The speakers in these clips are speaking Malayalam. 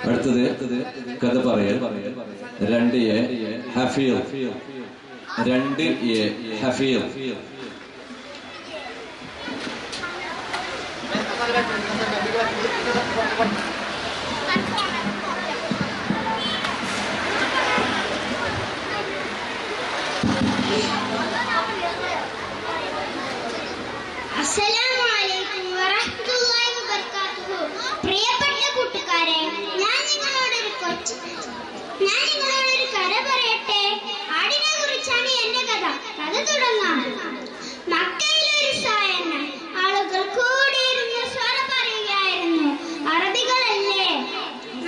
അടുത്തത് കഥ പറയൽ. 2A ഹഫീൽ. 2A ഹഫീൽ. അസ്സലാമുഅലൈക്കും വറഹ്മത്തുള്ളാഹി വബറകാതുഹു. പ്രിയപ്പെട്ട കൂട്ടുകാരെ, ഞാൻ നിങ്ങളോടൊരു കഥ പറയട്ടെ. ആടിനെ കുറിച്ചാണ് എന്റെ കഥ. കഥ തുടങ്ങാം. മക്കയിലെ ഒരു സായന്ന ആളുകൾ കൂടിയിരുന്ന് സ്വറ പറയുകയായിരുന്നു. അറബികളല്ലേ,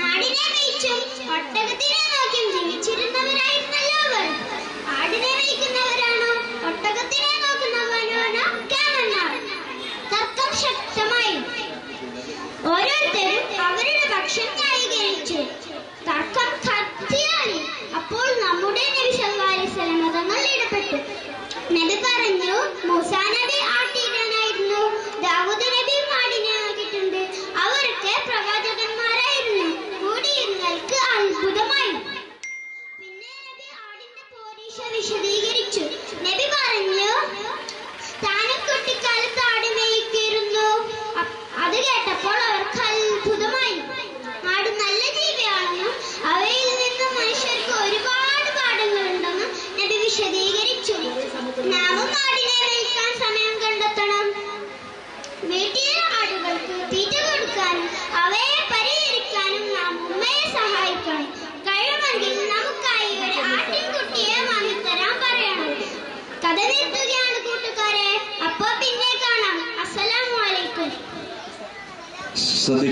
ആടിനെ മേയ്ച്ചും ഒട്ടകത്തിനെ നോക്കിയും ജീവിച്ചിരുന്നവരായിരുന്നല്ലോ അവർ. ആടിനെ മേയ്ക്കുന്നവരാണോ ഒട്ടകത്തിനെ നോക്കുന്നവരാണോ തർക്കം ശക്തമായി. ഓരോരുത്തരും അവരുടെ പക്ഷം ന്യായീകരിച്ചു. തർക്കം കത്തിയായി. അപ്പോൾ നമ്മുടെ നബി സല്ലല്ലാഹു അലൈഹി വസല്ലം തങ്ങൾ ഇടപെട്ടു. നബി പറഞ്ഞു, മൂസാ നബി ആട്ടിടനായിരുന്നു, ദാവൂദ് നബിയും ആടിനെ ആക്കിയിട്ടുണ്ട്. അവർക്ക് പ്രവാചകന്മാരായിരുന്നു. കൂടിയിരുന്നവർക്ക് അത്ഭുതമായി. പിന്നെ നബി ആടിന്റെ പോരീഷ വിശദീകരിച്ചു. നബി പറഞ്ഞു, താനും കുട്ടിക്കാലത്ത് ആട് മേയ്ക്കിരുന്നു. അത് കേട്ടപ്പോൾ അവർക്ക് അത്ഭുതമായി. ആട് നല്ല ജീവിയാണെന്നും അവയിൽ നിന്നും മനുഷ്യർക്ക് ഒരുപാട് പാഠങ്ങളുണ്ടെന്നും നബി വിശദീകരിച്ചു. നാമും ആടിനെ മേയ്ക്കാൻ സമയം കണ്ടെത്തണം. വീട്ടിലെ ആടുകൾക്ക് തീറ്റ കൊടുക്കാനും അവയെ പരിഹരിക്കാനും നാം ഉമ്മയെ സഹായിക്കണം. കഴിയുമെങ്കിൽ നമുക്കായി ഒരു ആട്ടിൻകുട്ടിയെ വാങ്ങിത്തരാൻ പറയണം. കഥ നിർത്തുകയാണ് കൂട്ടുകാരെ. അപ്പോ പിന്നെ കാണാം. അസ്സലാമു അലൈക്കും. ശ്രദ്ധിക്കൂ.